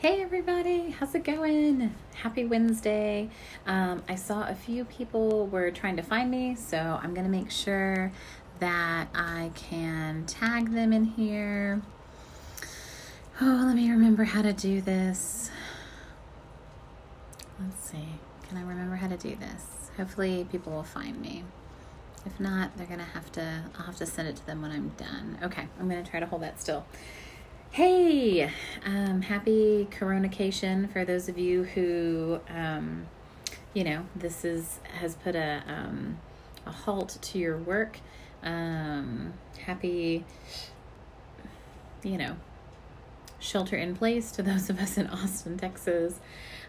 Hey everybody, how's it going? Happy Wednesday. I saw a few people were trying to find me, so I'm going to make sure that I can tag them in here. Oh, let me remember how to do this. Let's see. Can I remember how to do this? Hopefully people will find me. If not, I'll have to send it to them when I'm done. Okay, I'm going to try to hold that still. Hey, happy Coronacation for those of you who, this has put a halt to your work. Happy, shelter in place to those of us in Austin, Texas.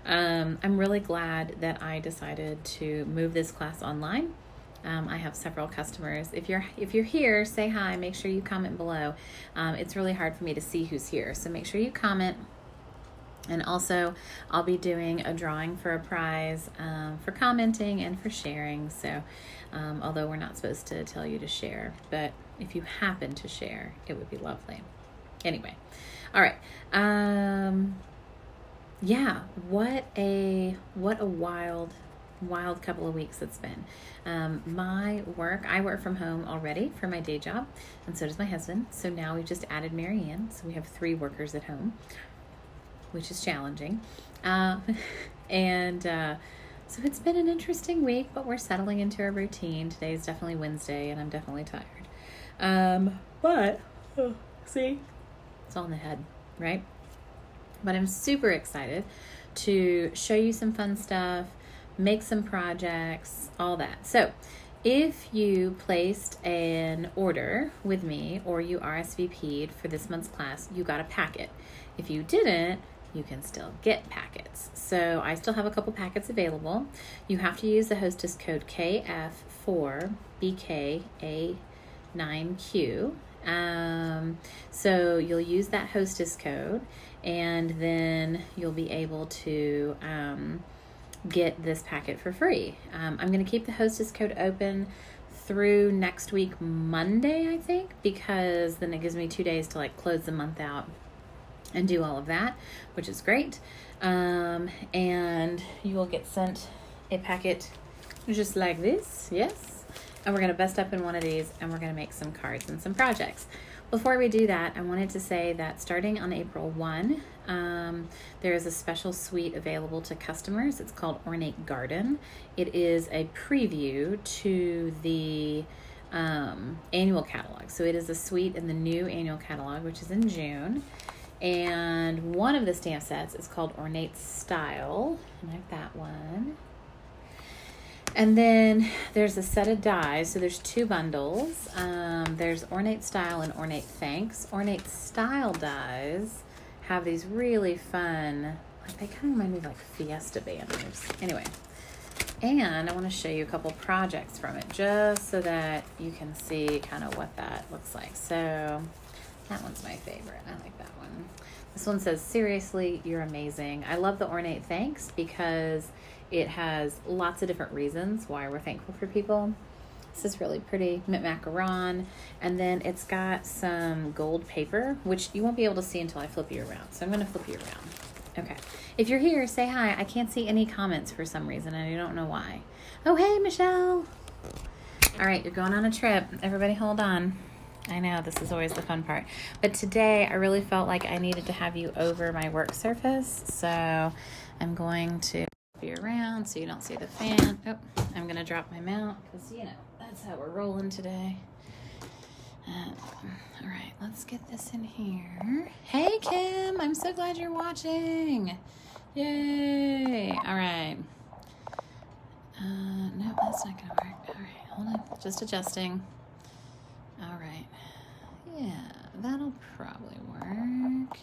I'm really glad that I decided to move this class online. I have several customers. If you're here, say hi. Make sure you comment below. It's really hard for me to see who's here, so make sure you comment. And also, I'll be doing a drawing for a prize for commenting and for sharing. So, although we're not supposed to tell you to share, but if you happen to share, it would be lovely. Anyway, all right. Yeah, what a wild couple of weeks it's been. I work from home already for my day job, and so does my husband. So now we've just added Mary Ann, so we have 3 workers at home, which is challenging. So it's been an interesting week, but we're settling into a routine. Today is definitely Wednesday, and I'm definitely tired. See, it's all in the head, right? But I'm super excited to show you some fun stuff, make some projects, all that. So if you placed an order with me or you RSVP'd for this month's class, you got a packet. If you didn't, you can still get packets. So I still have a couple packets available. You have to use the hostess code KF4BKA9Q. So you'll use that hostess code, and then you'll be able to get this packet for free. I'm going to keep the hostess code open through next week, Monday, I think, because then it gives me 2 days to close the month out and do all of that, which is great. And you will get sent a packet just like this. Yes. And we're going to bust up in one of these, and we're going to make some cards and some projects. Before we do that, I wanted to say that starting on April 1, there is a special suite available to customers. It's called Ornate Garden. It is a preview to the annual catalog. So it is a suite in the new annual catalog, which is in June. And one of the stamp sets is called Ornate Style, and I have that one. And then there's a set of dies. So there's 2 bundles. There's Ornate Style and Ornate Thanks. Ornate Style dies have these really fun, they kind of remind me of Fiesta banners. Anyway, and I want to show you a couple projects from it just so that you can see kind of what that looks like. So that one's my favorite. I like that one. This one says, "Seriously, you're amazing." I love the Ornate Thanks because it has lots of different reasons why we're thankful for people. This is really pretty, macaron. And then it's got some gold paper, which you won't be able to see until I flip you around. So I'm going to flip you around. Okay. If you're here, say hi. I can't see any comments for some reason, and I don't know why. Oh, hey, Michelle. All right, you're going on a trip. Everybody hold on. I know, this is always the fun part. But today, I really felt like I needed to have you over my work surface. So I'm going to you around so you don't see the fan. Oh, I'm gonna drop my mount because that's how we're rolling today. All right, let's get this in here. Hey Kim, I'm so glad you're watching. Yay! All right. No, that's not gonna work. All right, hold on, just adjusting. All right, yeah, that'll probably work.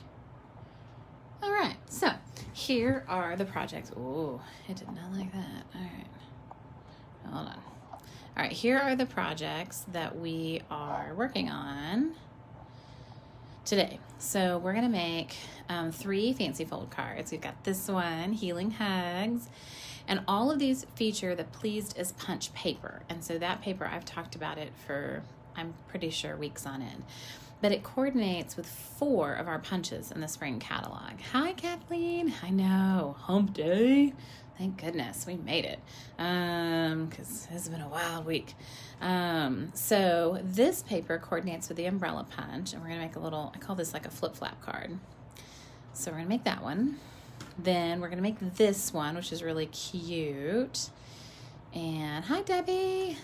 All right, so here are the projects. Oh, it did not like that. All right, hold on. All right, here are the projects that we are working on today. So we're gonna make 3 fancy fold cards. We've got this one, Healing Hugs, and all of these feature the Pleased as Punch paper. And so that paper, I've talked about it for, I'm pretty sure, weeks on end. but it coordinates with 4 of our punches in the spring catalog. Hi, Kathleen. I know, hump day. Thank goodness we made it, because it's been a wild week. So this paper coordinates with the umbrella punch, and we're gonna make a little, I call this like a flip-flap card. So we're gonna make that one. Then we're gonna make this one, which is really cute. And hi, Debbie.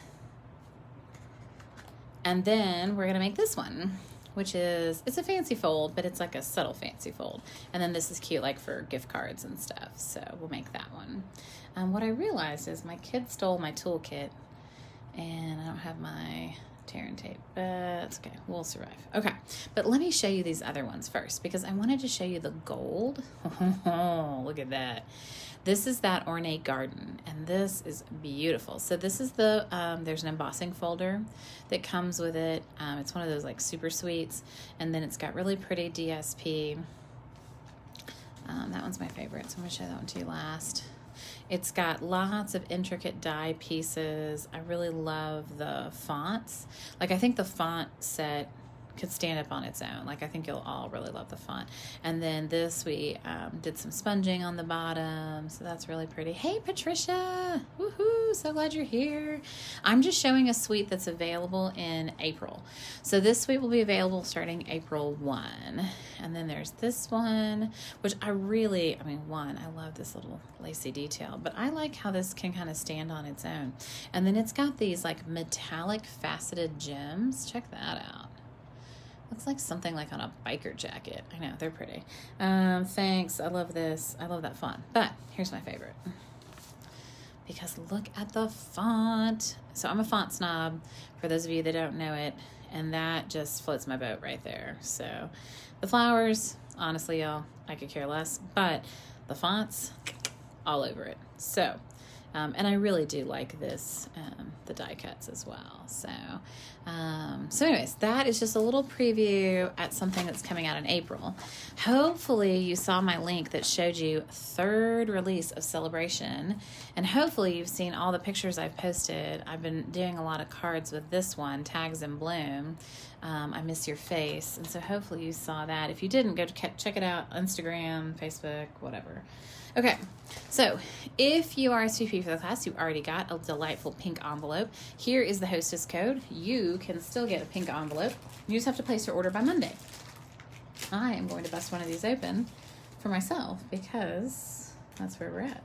And then we're gonna make this one, which is, it's a fancy fold, but it's like a subtle fancy fold. And then this is cute, like for gift cards and stuff. So we'll make that one. What I realized is my kid stole my toolkit, and I don't have my tear and tape, but it's okay, we'll survive. Okay, but let me show you these other ones first, because I wanted to show you the gold. Oh, look at that. This is that ornate garden, and this is beautiful. So this is the, there's an embossing folder that comes with it. It's one of those like super sweets, and then it's got really pretty DSP. That one's my favorite, so I'm gonna show that one to you last. It's got lots of intricate die pieces. I really love the fonts. Like, I think the font set could stand up on its own. Like, I think you'll all really love the font. And then this, we did some sponging on the bottom, so that's really pretty. Hey, Patricia! Woohoo! So glad you're here. I'm just showing a suite that's available in April. So this suite will be available starting April 1. And then there's this one, which I really, I love this little lacy detail, but I like how this can kind of stand on its own. And then it's got these like metallic faceted gems. Check that out. Looks like something like on a biker jacket. I know, they're pretty. Thanks, I love this. I love that font. But here's my favorite. Because look at the font. So I'm a font snob, for those of you that don't know it, and that just floats my boat right there. So the flowers, honestly, y'all, I could care less, but the fonts, all over it. So, and I really do like this, the die cuts as well. So, so anyways, that is just a little preview at something that's coming out in April. Hopefully you saw my link that showed you 3rd release of Celebration, and hopefully you've seen all the pictures I've posted. I've been doing a lot of cards with this one, Tags in Bloom. I Miss Your Face, and so hopefully you saw that. If you didn't, go check it out, Instagram, Facebook, whatever. Okay, so if you RSVP for the class, you already got a delightful pink envelope. Here is the hostess code. You can still get a pink envelope. You just have to place your order by Monday. I am going to bust one of these open for myself because that's where we're at.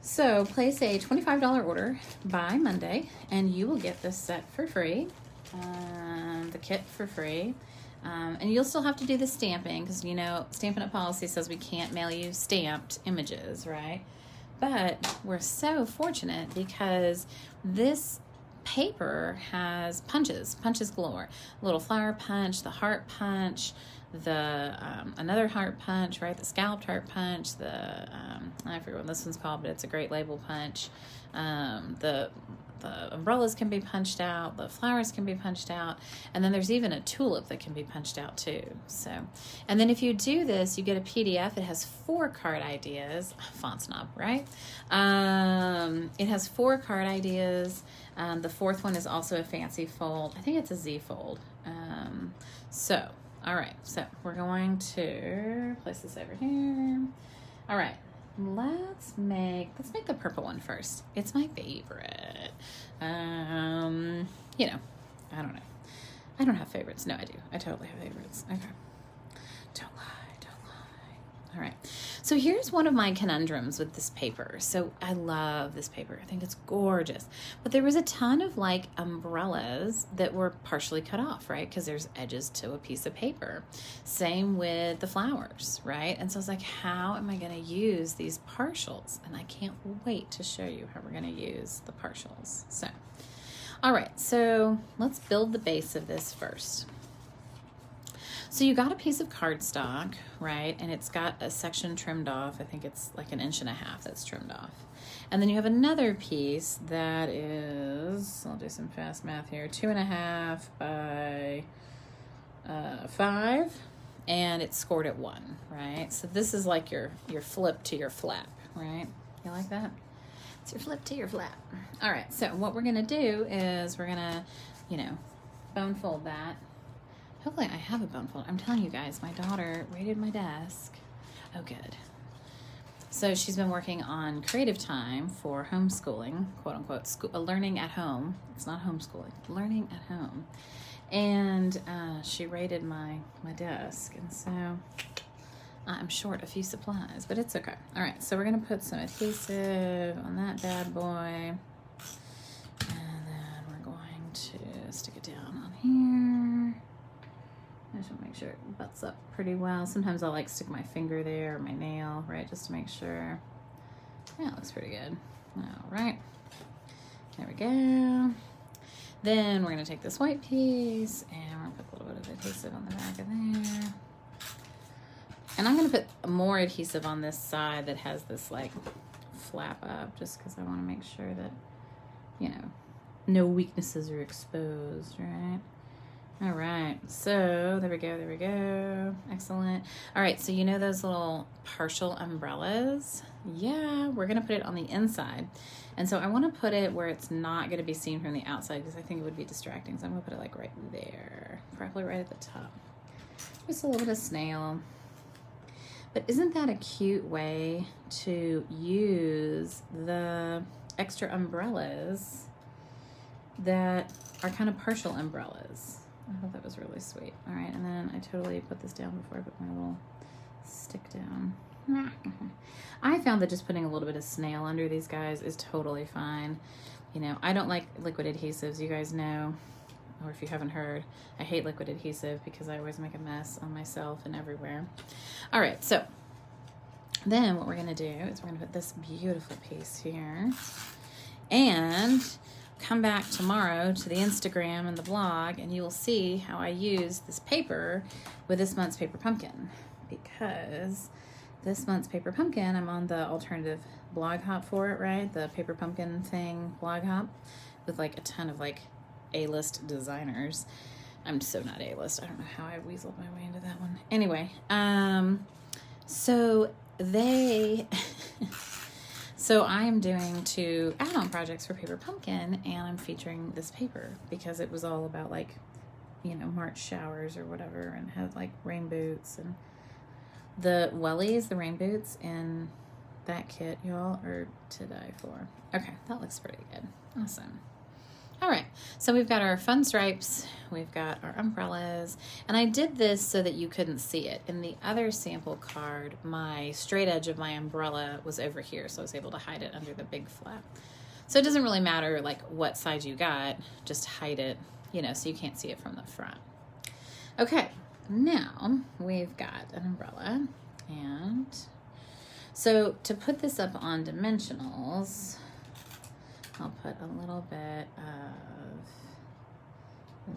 So place a $25 order by Monday, and you will get this set for free, the kit for free. And you'll still have to do the stamping because, you know, Stampin' Up! Policy says we can't mail you stamped images, right? But we're so fortunate because this paper has punches galore. Little flower punch, the heart punch, the another heart punch, right? The scalloped heart punch, the I forget what this one's called, but it's a great label punch. The umbrellas can be punched out, the flowers can be punched out, and then there's even a tulip that can be punched out too. So, and then if you do this, you get a PDF. It has 4 card ideas. Font snob, right? It has 4 card ideas. The 4th one is also a fancy fold. I think it's a Z fold. So, all right. So we're going to place this over here. All right. Let's make the purple one first. It's my favorite. You know, I don't know. I don't have favorites. No, I do. I totally have favorites. Okay. Don't lie. All right. So here's one of my conundrums with this paper. So I love this paper. I think it's gorgeous. But there was a ton of like umbrellas that were partially cut off, right? Because there's edges to a piece of paper. Same with the flowers, right? And so I was like, how am I going to use these partials? And I can't wait to show you how we're going to use the partials. So, all right. So let's build the base of this first. So you got a piece of cardstock, right? And it's got a section trimmed off. I think it's like 1.5 inches that's trimmed off. And then you have another piece that is, I'll do some fast math here, 2.5 by 5, and it's scored at 1, right? So this is like your flip to your flap, right? You like that? It's your flip to your flap. All right, so what we're gonna do is we're gonna, you know, bone fold that Hopefully I have a bone folder. I'm telling you guys, my daughter raided my desk. Oh, good. So she's been working on creative time for homeschooling, quote unquote, learning at home. It's not homeschooling, learning at home. And she raided my desk. And so I'm short a few supplies, but it's okay. All right, so we're going to put some adhesive on that bad boy. And then we're going to stick it down on here. I just want to make sure it butts up pretty well. Sometimes I'll like stick my finger there or my nail, right, just to make sure. Yeah, it looks pretty good. All right, there we go. Then we're going to take this white piece and we're going to put a little bit of adhesive on the back of there. And I'm going to put more adhesive on this side that has this like flap up, just because I want to make sure that, you know, no weaknesses are exposed, right? All right, so there we go, there we go. Excellent. All right, so you know those little partial umbrellas? Yeah, we're gonna put it on the inside. And so I wanna put it where it's not gonna be seen from the outside because I think it would be distracting. So I'm gonna put it like right there, probably right at the top. Just a little bit of snail. But isn't that a cute way to use the extra umbrellas that are kind of partial umbrellas? I thought that was really sweet. All right, and then I totally put this down before I put my little stick down. I found that just putting a little bit of snail under these guys is totally fine. You know, I don't like liquid adhesives, you guys know, or if you haven't heard, I hate liquid adhesive because I always make a mess on myself and everywhere. All right, so then what we're gonna do is we're gonna put this beautiful piece here and come back tomorrow to the Instagram and the blog and you will see how I use this paper with this month's paper pumpkin, because this month's paper pumpkin, I'm on the alternative blog hop for it, right? The paper pumpkin thing blog hop with like a ton of like A-list designers. I'm so not A-list. I don't know how I weaseled my way into that one. Anyway, so they... So I'm doing 2 add-on projects for Paper Pumpkin, and I'm featuring this paper because it was all about like, you know, March showers or whatever, and had like rain boots, and the wellies, the rain boots in that kit, y'all, are to die for. Okay, that looks pretty good. Awesome. All right, so we've got our fun stripes, we've got our umbrellas, and I did this so that you couldn't see it. In the other sample card, my straight edge of my umbrella was over here, so I was able to hide it under the big flap. So it doesn't really matter like what side you got, just hide it, you know, so you can't see it from the front. Okay, now we've got an umbrella, and so to put this up on dimensionals, I'll put a little bit of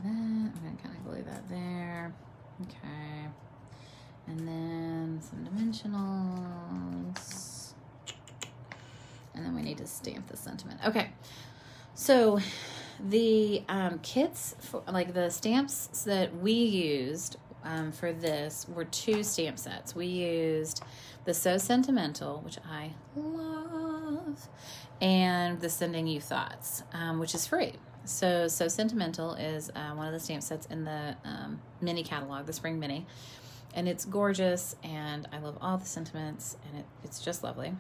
that. I'm going to kind of glue that there. Okay. And then some dimensionals. And then we need to stamp the sentiment. Okay. So the kits, for, like the stamps that we used for this were 2 stamp sets. We used the So Sentimental, which I love, and the Sending You Thoughts, which is free. So Sentimental is one of the stamp sets in the mini catalog, the spring mini, and it's gorgeous, and I love all the sentiments, and it's just lovely.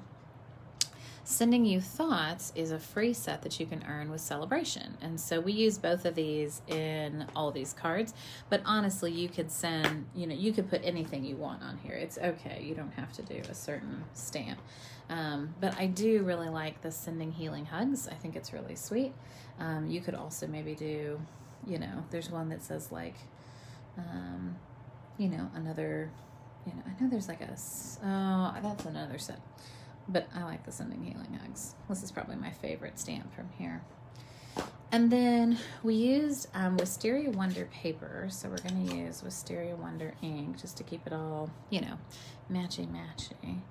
Sending You Thoughts is a free set that you can earn with Celebration, and so we use both of these in all these cards, but honestly, you could send, you know, you could put anything you want on here. It's okay. You don't have to do a certain stamp. But I do really like the Sending Healing Hugs. I think it's really sweet. You could also maybe do, you know, there's one that says like, you know, another, you know, I know there's like a, oh, that's another set, but I like the Sending Healing Hugs. This is probably my favorite stamp from here. And then we used Wisteria Wonder paper. So we're going to use Wisteria Wonder ink just to keep it all, you know, matchy-matchy.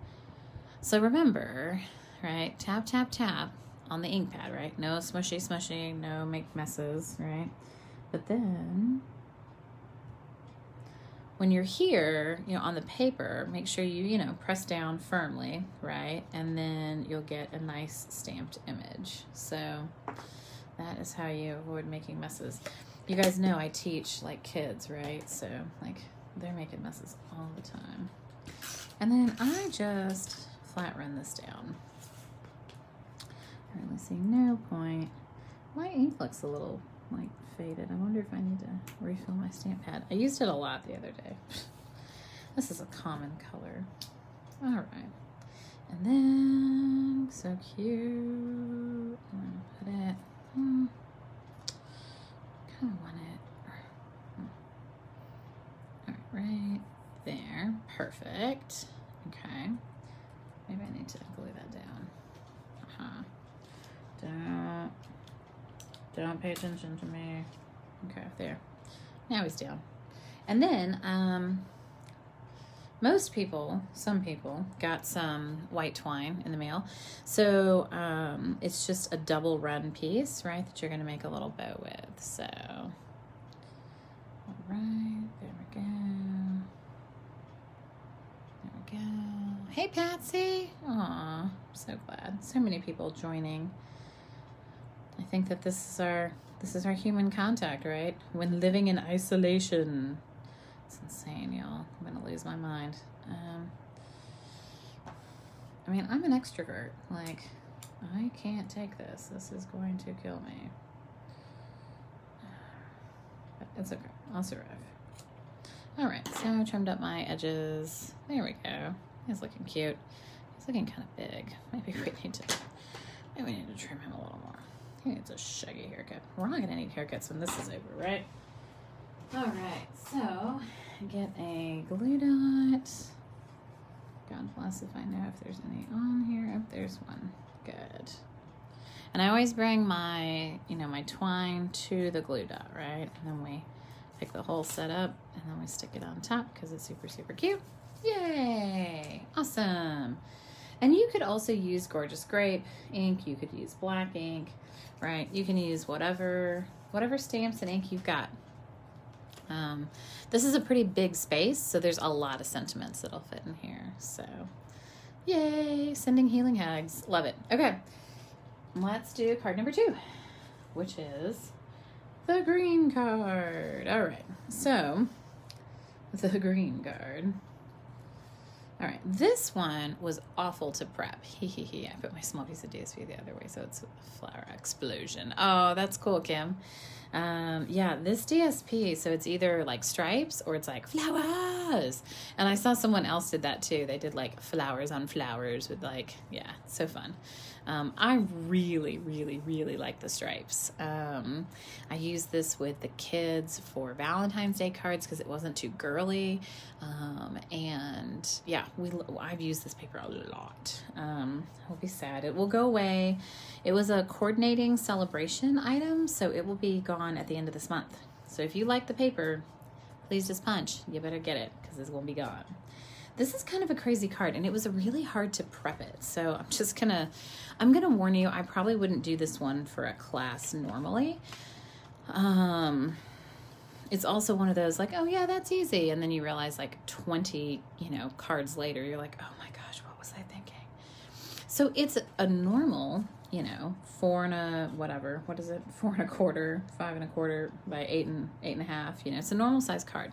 So remember, right, tap, tap, tap on the ink pad, right? No smushy, smushy, no make messes, right? But then when you're here, you know, on the paper, make sure you, you know, press down firmly, right? And then you'll get a nice stamped image. So that is how you avoid making messes. You guys know I teach like kids, right? So like they're making messes all the time. And then I just flat run this down. I really see no point. My ink looks a little like faded. I wonder if I need to refill my stamp pad. I used it a lot the other day. This is a common color. All right. And then, so cute. I'm gonna put it, kind of want it, all right there. Perfect. Okay. Maybe I need to glue that down. Don't pay attention to me. Okay, there. Now he's down. And then, most people, some people, got some white twine in the mail. So it's just a double run piece, right, that you're going to make a little bow with. So, all right, there we go. There we go. Hey, Patsy. Aw, I'm so glad. So many people joining. I think that this is our human contact, right? When living in isolation. It's insane, y'all. I'm gonna lose my mind. I mean, I'm an extrovert. Like, I can't take this. This is going to kill me. But it's okay. I'll survive. All right, so I trimmed up my edges. There we go. He's looking cute. He's looking kind of big. Maybe we need to trim him a little more. He needs a shaggy haircut. We're not gonna need haircuts when this is over, right? All right, so get a glue dot. God bless if I know if there's any on here. Oh, there's one. Good. And I always bring my, my twine to the glue dot, right? And then we pick the whole set up and then we stick it on top because it's super, super cute. Yay! Awesome. And you could also use Gorgeous Grape ink. You could use black ink, right? You can use whatever stamps and ink you've got. This is a pretty big space, so there's a lot of sentiments that'll fit in here. So, yay, sending healing hugs. Love it. Okay, let's do card number 2, which is the green card. All right, so the green card. All right, this one was awful to prep. I put my small piece of DSP the other way, so it's a flower explosion. Oh, that's cool, Kim. Yeah, this DSP, so it's either like stripes or it's like flowers. And I saw someone else did that too. They did like flowers on flowers with like, yeah, so fun. I really, really, really like the stripes. I used this with the kids for Valentine's Day cards because it wasn't too girly. And yeah, I've used this paper a lot. I'll be sad. It will go away. It was a coordinating celebration item, so it will be gone at the end of this month. So if you like the paper, please just punch. You better get it because it's going to be gone. This is kind of a crazy card, and it was really hard to prep it. So I'm gonna warn you, I probably wouldn't do this one for a class normally. It's also one of those like, oh yeah, that's easy. And then you realize like 20, cards later, you're like, oh my gosh, what was I thinking? So it's a normal, 4 and a whatever, what is it? 4 1/4, 5 1/4 by 8 1/2, it's a normal size card.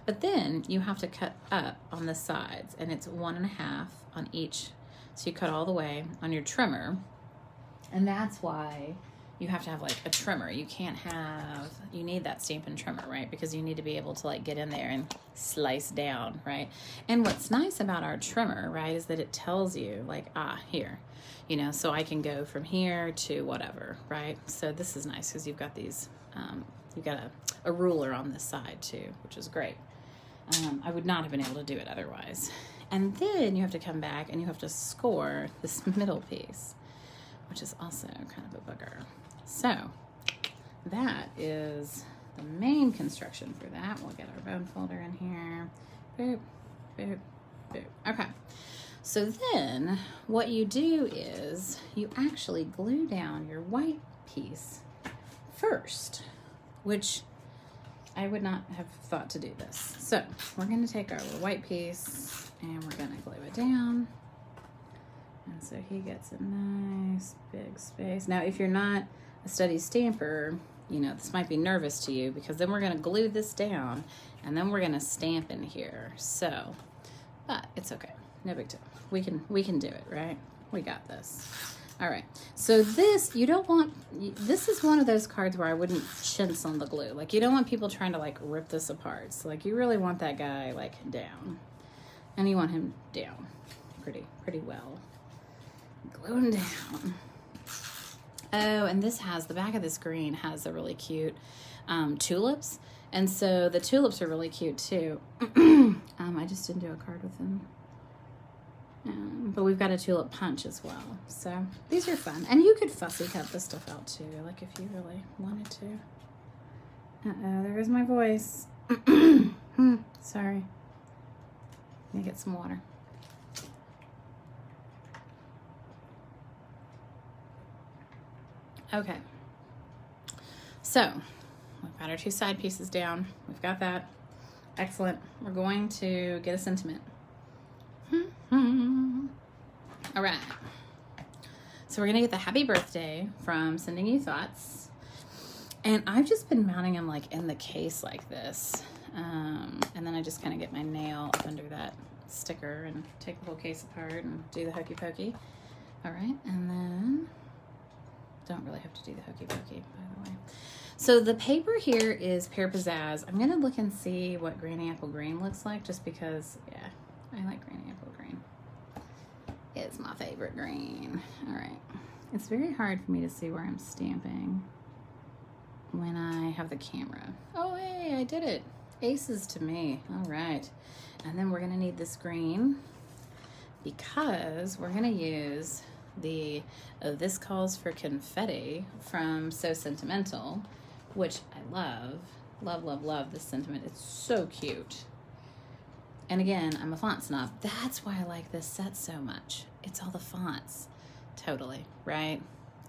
But then you have to cut up on the sides and it's 1 1/2 on each. So you cut all the way on your trimmer. And that's why you have to have like a trimmer. You need that Stampin' Trimmer, right? Because you need to be able to like get in there and slice down, right? And what's nice about our trimmer, right, is that it tells you like, here, so I can go from here to whatever, right? So this is nice because you've got these, you've got a ruler on this side too, which is great. I would not have been able to do it otherwise. And then you have to come back and you have to score this middle piece, which is also kind of a bugger. So that is the main construction for that. We'll get our bone folder in here. Boop, boop, boop. Okay. So then what you do is you actually glue down your white piece first, which I would not have thought to do this. So we're going to take our white piece and we're going to glue it down. And so he gets a nice big space. Now, if you're not a study stamper, you know, this might be nervous to you, because then we're going to glue this down and then we're going to stamp in here. So, but it's okay. No big deal. We can do it, right? We got this. All right. So this, you don't want, this is one of those cards where I wouldn't chintz on the glue. Like, you don't want people trying to like rip this apart. So like, you really want that guy like down, and you want him down pretty well. Glue him down. Oh, and this has, the back of this green has the really cute tulips. And so the tulips are really cute too. I just didn't do a card with them. But we've got a tulip punch as well. So these are fun. And you could fussy cut this stuff out too, like if you really wanted to. Uh-oh, there goes my voice. Sorry. Let me get some water. Okay, so we've got our two side pieces down. We've got that. Excellent. We're going to get a sentiment. All right. So we're going to get the happy birthday from Sending You Thoughts. And I've just been mounting them like in the case like this. And then I just kind of get my nail up under that sticker and take the whole case apart and do the hokey pokey. All right, and then... don't really have to do the hokey pokey, by the way. So the paper here is Pear Pizzazz. I'm gonna look and see what Granny Apple Green looks like, just because, yeah, I like Granny Apple Green. It's my favorite green. All right. It's very hard for me to see where I'm stamping when I have the camera. Oh, hey, I did it. Aces to me. All right. And then we're gonna need this green, because we're gonna use the This Calls for Confetti from So Sentimental, which I love this sentiment. It's so cute. And again, I'm a font snob. That's why I like this set so much. It's all the fonts. Totally, right?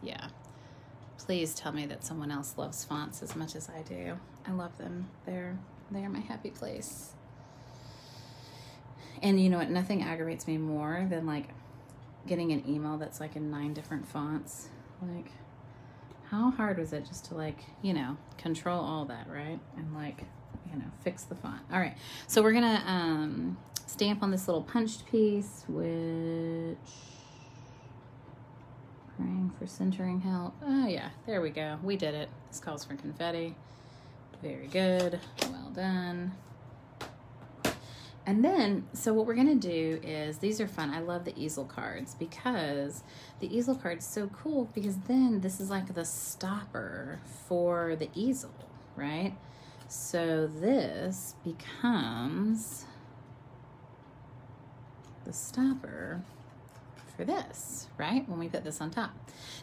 Yeah. Please tell me that someone else loves fonts as much as I do. I love them. They are my happy place. And you know what? Nothing aggravates me more than like getting an email that's like in 9 different fonts. Like, how hard was it just to like, you know, control all that, right? And like, you know, fix the font. All right, so we're gonna stamp on this little punched piece, which, praying for centering help. Oh yeah, there we go. We did it. This calls for confetti. Very good. Well done. And then, so what we're gonna do is, these are fun. I love the easel cards, because the easel card's so cool, because then this is like the stopper for the easel, right? So this becomes the stopper for this, right? When we put this on top.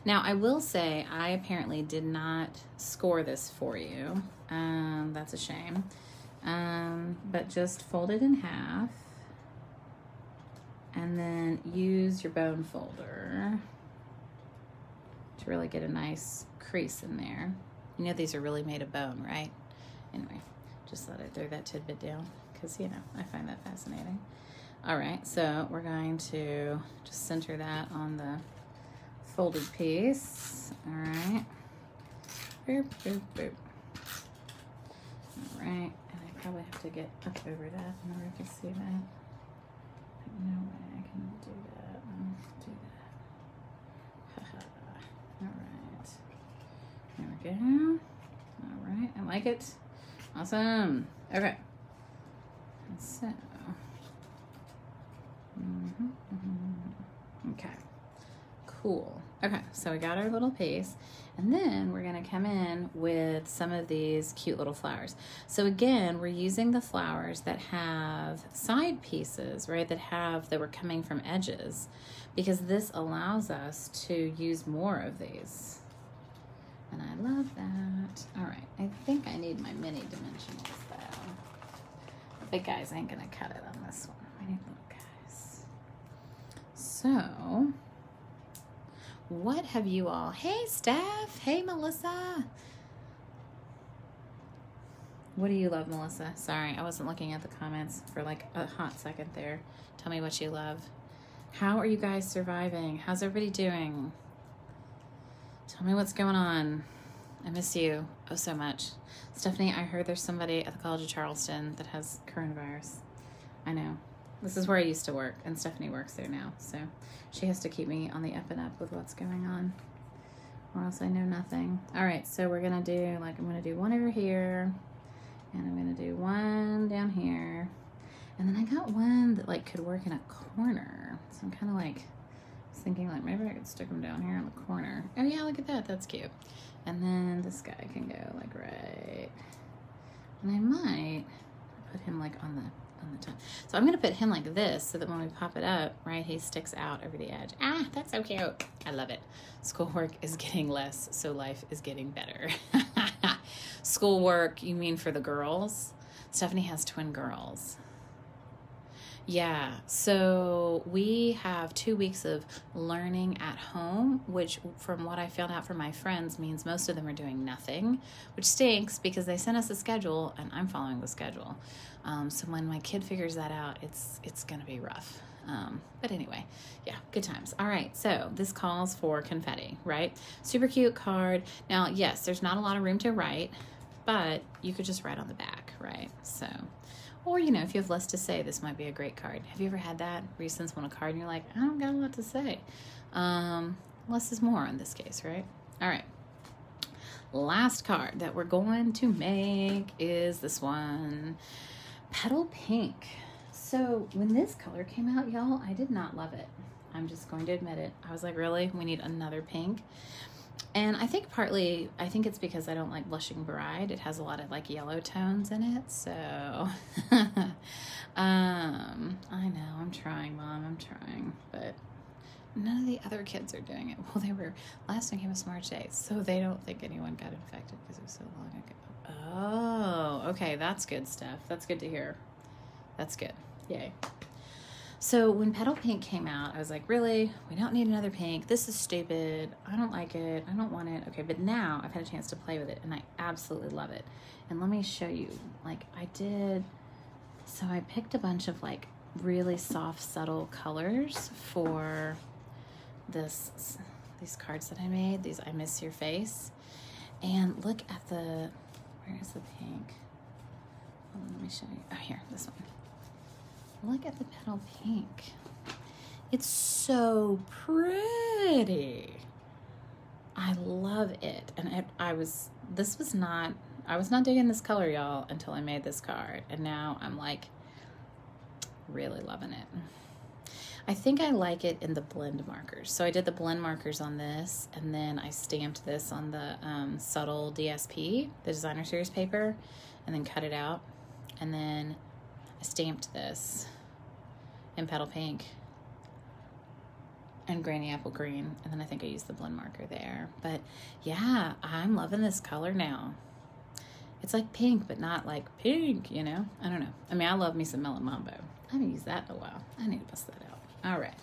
Now, I will say, I apparently did not score this for you. That's a shame. But just fold it in half and then use your bone folder to really get a nice crease in there. You know, these are really made of bone, right? Anyway, just thought I'd throw that tidbit down, because, you know, I find that fascinating. All right, so we're going to just center that on the folded piece. All right. Boop, boop, boop. All right. Probably have to get up over that in order to see that. No way I can do that. Do that. All right. There we go. All right. I like it. Awesome. Okay. So. Okay. Cool. Okay. So we got our little piece. And then we're gonna come in with some of these cute little flowers. So again, we're using the flowers that have side pieces, right? That were coming from edges, because this allows us to use more of these. And I love that. All right, I think I need my mini dimensionals though. The big guys ain't gonna cut it on this one. We need little guys. So, what have you all? Hey, Steph. Hey, Melissa. What do you love, Melissa? Sorry, I wasn't looking at the comments for like a hot second there. Tell me what you love. How are you guys surviving? How's everybody doing? Tell me what's going on. I miss you oh so much. Stephanie, I heard there's somebody at the College of Charleston that has coronavirus. I know. This is where I used to work, and Stephanie works there now, so she has to keep me on the up and up with what's going on, or else I know nothing. All right, so we're gonna do, like, I'm gonna do one over here, and I'm gonna do one down here, and then I got one that, like, could work in a corner, so I'm kind of like thinking, like, maybe I could stick them down here in the corner. Oh yeah, look at that, that's cute. And then this guy can go, like, right, and I might put him, like, on the top. So I'm gonna put him like this so that when we pop it up, right, he sticks out over the edge. Ah, that's so cute. I love it. Schoolwork is getting less, so life is getting better. Schoolwork, you mean for the girls? Stephanie has twin girls. Yeah, so we have 2 weeks of learning at home, which from what I found out from my friends means most of them are doing nothing, which stinks because they sent us a schedule and I'm following the schedule. So when my kid figures that out, it's going to be rough. But anyway, yeah, good times. All right, so this calls for confetti, right? Super cute card. Now, yes, there's not a lot of room to write, but you could just write on the back, right? So... or, you know, if you have less to say, this might be a great card. Have you ever had that? Where you send someone a card and you're like, I don't got a lot to say. Less is more in this case, right? All right. Last card that we're going to make is this one. Petal Pink. So when this color came out, y'all, I did not love it. I'm just going to admit it. I was like, really? We need another pink? And I think partly, I think it's because I don't like Blushing Bride. It has a lot of like yellow tones in it. So, I know, I'm trying, Mom, I'm trying. But none of the other kids are doing it. Well, they were, last time came was March 8th. So they don't think anyone got infected because it was so long ago. Oh, okay, that's good stuff. That's good to hear. That's good. Yay. So when Petal Pink came out, I was like, really? We don't need another pink. This is stupid. I don't like it. I don't want it. Okay, but now I've had a chance to play with it, and I absolutely love it. And let me show you. Like, I did... So I picked a bunch of, like, really soft, subtle colors for these cards that I made. These I Miss Your Face. And look at the... Where is the pink? Hold on, let me show you. Oh, here. This one. Look at the Petal Pink. It's so pretty. I love it. And I was not digging this color, y'all, until I made this card. And now I'm like really loving it. I think I like it in the blend markers. So I did the blend markers on this, and then I stamped this on the subtle DSP, the designer series paper, and then cut it out. And then I stamped this in Petal Pink and Granny Apple Green, and then I think I used the blend marker there. But yeah, I'm loving this color now. It's like pink, but not like pink, you know? I don't know. I mean, I love me some Melon Mambo. I haven't used that in a while. I need to bust that out. All right.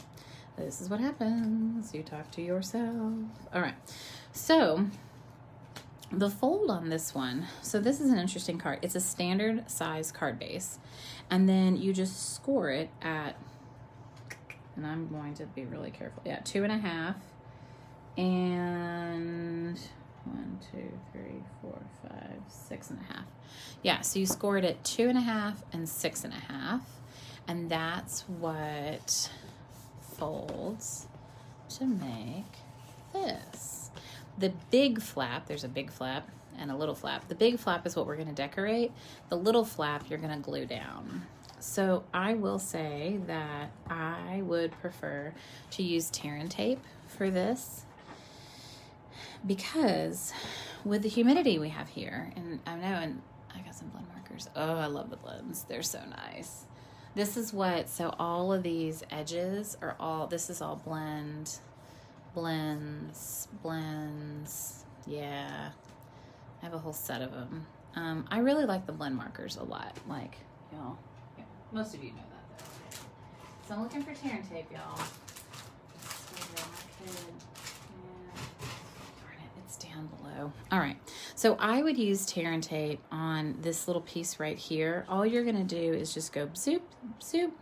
This is what happens. You talk to yourself. All right. So... the fold on this one, so this is an interesting card. It's a standard size card base, and then you just score it at, and I'm going to be really careful, yeah, 2.5, and 1, 2, 3, 4, 5, 6.5. Yeah, so you score it at 2.5 and 6.5, and that's what folds to make this. The big flap, there's a big flap and a little flap. The big flap is what we're going to decorate. The little flap you're going to glue down. So I will say that I would prefer to use tear and tape for this, because with the humidity we have here, and I know, and I got some blend markers. Oh, I love the blends. They're so nice. This is what, so all of these edges are all, this is all blends, yeah, I have a whole set of them. I really like the blend markers a lot, like, y'all, yeah, most of you know that though. So I'm looking for tear and tape, y'all. Darn it, it's down below. All right, so I would use tear and tape on this little piece right here. All you're gonna do is just go zoop, zoop,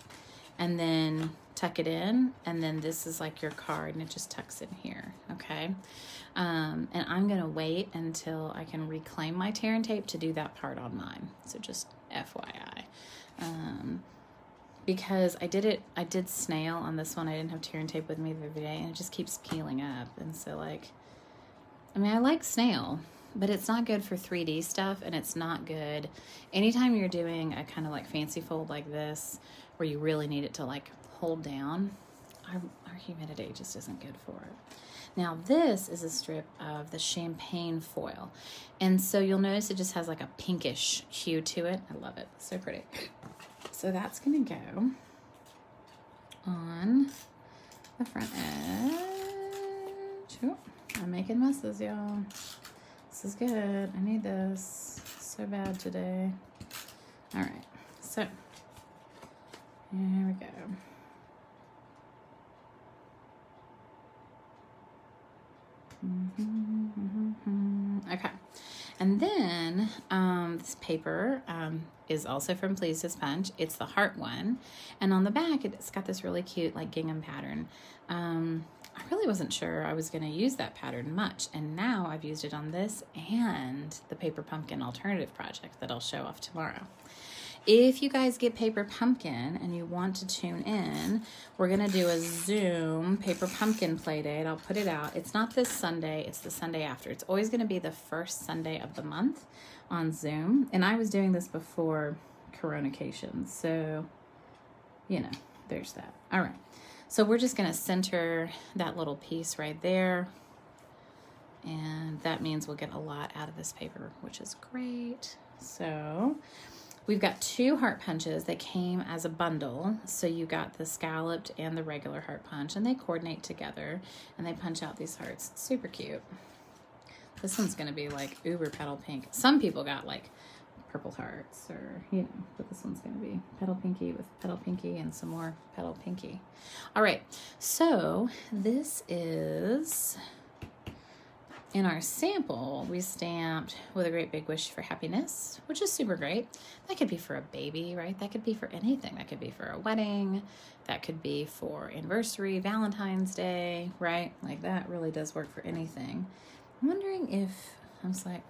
and then tuck it in, and then this is like your card, and it just tucks in here, okay? And I'm gonna wait until I can reclaim my tear and tape to do that part on mine. So just FYI. Because I did snail on this one. I didn't have tear and tape with me the other day, and it just keeps peeling up. And so like, I mean, I like snail, but it's not good for 3D stuff, and it's not good anytime you're doing a kind of like fancy fold like this, where you really need it to like hold down. Our humidity just isn't good for it. Now this is a strip of the champagne foil, and so you'll notice it just has like a pinkish hue to it. I love it, so pretty. So that's gonna go on the front edge. Oh, I'm making messes, y'all. This is good. I need this so bad today. All right, so here we go. Okay, and then this paper is also from Please to Sponge. It's the heart one, and on the back it's got this really cute like gingham pattern. I really wasn't sure I was going to use that pattern much, and now I've used it on this and the Paper Pumpkin Alternative project that I'll show off tomorrow. If you guys get Paper Pumpkin and you want to tune in, we're going to do a Zoom Paper Pumpkin play date. I'll put it out. It's not this Sunday, it's the Sunday after. It's always going to be the first Sunday of the month on Zoom. And I was doing this before Coronacation, so, you know, there's that. All right. So we're just going to center that little piece right there. And that means we'll get a lot out of this paper, which is great. So we've got 2 heart punches that came as a bundle. So you got the scalloped and the regular heart punch, and they coordinate together and they punch out these hearts. Super cute. This one's going to be like uber petal pink. Some people got like purple hearts, or, you know, but this one's going to be petal pinky with petal pinky and some more petal pinky. All right, so this is, in our sample, we stamped with a great big wish for happiness, which is super great. That could be for a baby, right? That could be for anything. That could be for a wedding. That could be for anniversary, Valentine's Day, right? Like that really does work for anything. I'm wondering if, I was like,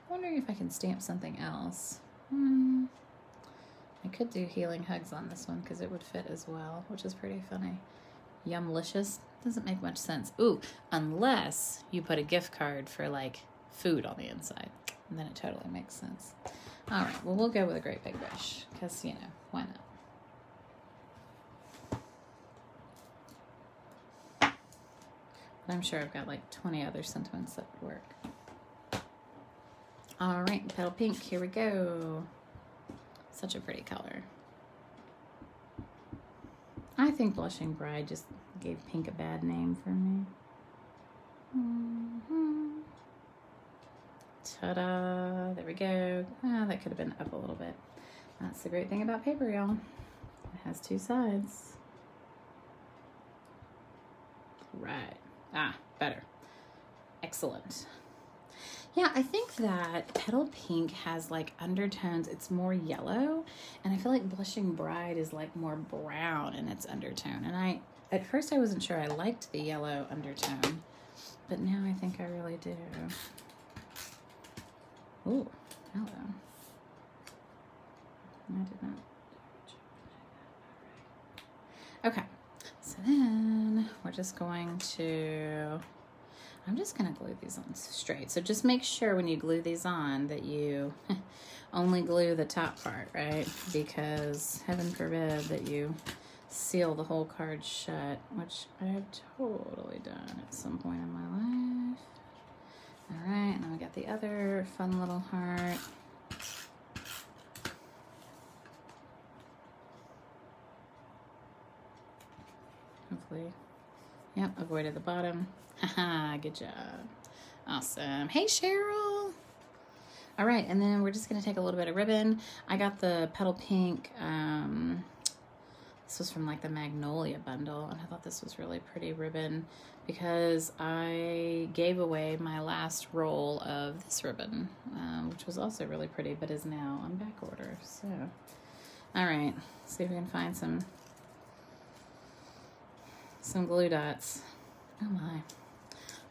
wondering if I can stamp something else. I could do healing hugs on this one because it would fit as well, which is pretty funny. Yumlicious doesn't make much sense. Ooh, unless you put a gift card for like food on the inside, and then it totally makes sense. All right, well, we'll go with a great big wish because, you know, why not? But I'm sure I've got like 20 other sentiments that would work. All right, petal pink, here we go. Such a pretty color. I think Blushing Bride just gave pink a bad name for me. Ta-da, there we go. Ah, that could have been up a little bit. That's the great thing about paper, y'all. It has 2 sides. Right, better. Excellent. Yeah, I think that Petal Pink has like undertones. It's more yellow, and I feel like Blushing Bride is like more brown in its undertone. And at first I wasn't sure I liked the yellow undertone, but now I think I really do. Ooh, hello. I did not. Okay, so then we're just going to, I'm just going to glue these on straight. So just make sure when you glue these on that you only glue the top part, right? Because heaven forbid that you seal the whole card shut, which I have totally done at some point in my life. All right, and then we got the other fun little heart. Hopefully, yep, avoided the bottom. Haha, good job. Awesome. Hey, Cheryl. All right, and then we're just going to take a little bit of ribbon. I got the Petal Pink. This was from like the Magnolia bundle, and I thought this was really pretty ribbon because I gave away my last roll of this ribbon, which was also really pretty, but is now on back order. So, all right, see if we can find some some glue dots. Oh my.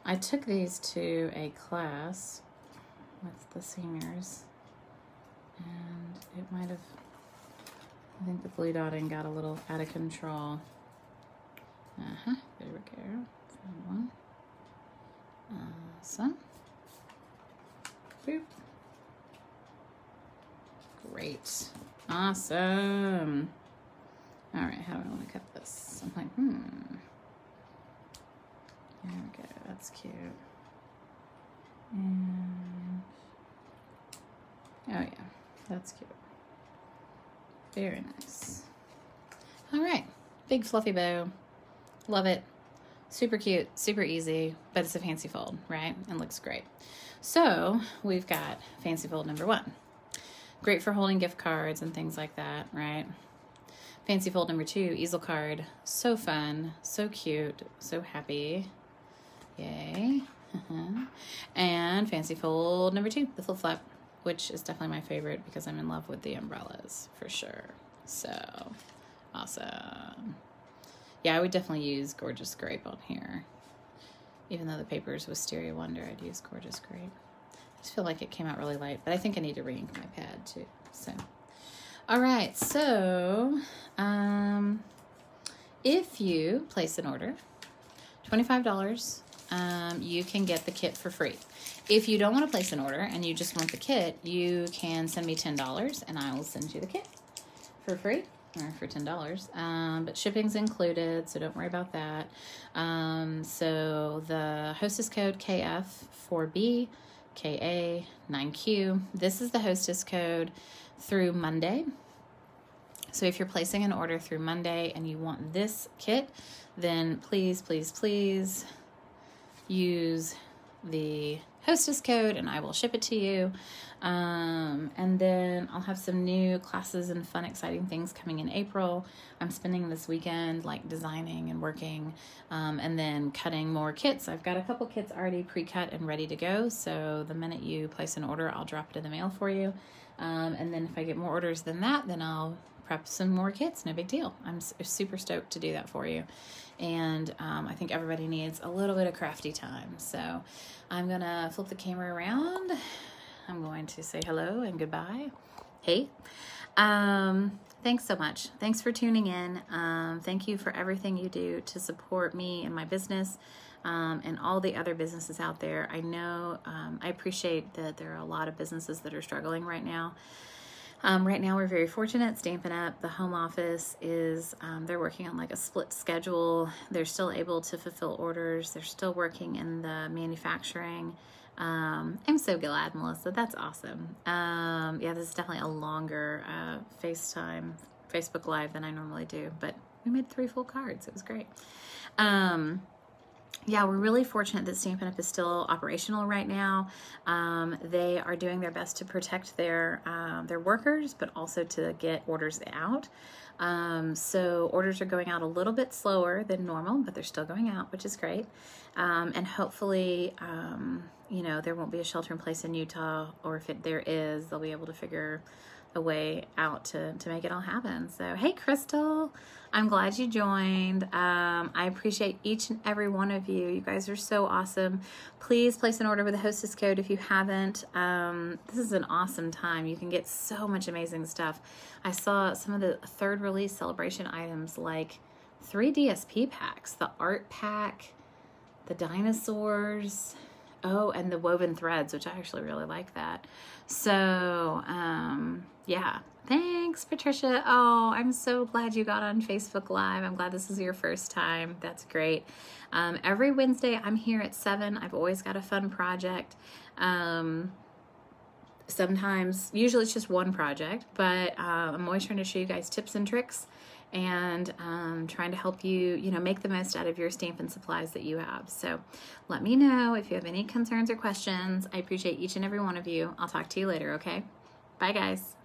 I took these to a class with the seniors, and it might have, I think the glue dotting got a little out of control. There we go. Found one. Awesome. Boop. Great. Awesome. All right, how do I want to cut this? I'm like, There we go. That's cute. And oh yeah, that's cute. Very nice. All right, big fluffy bow. Love it. Super cute, super easy, but it's a fancy fold, right? And looks great. So we've got fancy fold number 1. Great for holding gift cards and things like that, right? Fancy fold number 2, easel card. So fun, so cute, so happy. Yay. And fancy fold number 2, the flip flop, which is definitely my favorite because I'm in love with the umbrellas for sure. So awesome. Yeah, I would definitely use Gorgeous Grape on here. Even though the paper is Wisteria Wonder, I'd use Gorgeous Grape. I just feel like it came out really light, but I think I need to re-ink my pad too. So, all right. So, if you place an order, $25, you can get the kit for free. If you don't want to place an order and you just want the kit, you can send me $10 and I will send you the kit for free. Or for $10, but shipping's included, so don't worry about that. So the hostess code KF4B, KA 9Q. This is the hostess code through Monday. So if you're placing an order through Monday and you want this kit, then please, please, please use the hostess code and I will ship it to you. And then I'll have some new classes and fun, exciting things coming in April. I'm spending this weekend like designing and working, and then cutting more kits. I've got a couple kits already pre-cut and ready to go. So the minute you place an order, I'll drop it in the mail for you. And then if I get more orders than that, then I'll prep some more kits. No big deal. I'm super stoked to do that for you. And I think everybody needs a little bit of crafty time. So I'm gonna flip the camera around. I'm going to say hello and goodbye. Hey, thanks so much. Thanks for tuning in. Thank you for everything you do to support me and my business, and all the other businesses out there. I know, I appreciate that there are a lot of businesses that are struggling right now. Right now we're very fortunate. Stampin' Up, the home office is, they're working on like a split schedule. They're still able to fulfill orders. They're still working in the manufacturing. I'm so glad, Melissa. That's awesome. Yeah, this is definitely a longer Facebook Live than I normally do, but we made 3 full cards. It was great. Yeah, we're really fortunate that Stampin' Up is still operational right now. They are doing their best to protect their workers, but also to get orders out. So orders are going out a little bit slower than normal, but they're still going out, which is great. And hopefully, you know, there won't be a shelter in place in Utah, or if there is, they'll be able to figure a way out to make it all happen. So, hey, Crystal, I'm glad you joined. I appreciate each and every one of you. You guys are so awesome. Please place an order with the hostess code if you haven't. This is an awesome time. You can get so much amazing stuff. I saw some of the 3rd release celebration items, like 3 DSP packs, the art pack, the dinosaurs, oh, and the woven threads, which I actually really like that. So, yeah. Thanks, Patricia. Oh, I'm so glad you got on Facebook Live. I'm glad this is your first time. That's great. Every Wednesday, I'm here at 7. I've always got a fun project. Sometimes, usually it's just one project, but I'm always trying to show you guys tips and tricks, and trying to help you, you know, make the most out of your Stampin' supplies that you have. So let me know if you have any concerns or questions. I appreciate each and every one of you. I'll talk to you later, okay? Bye, guys.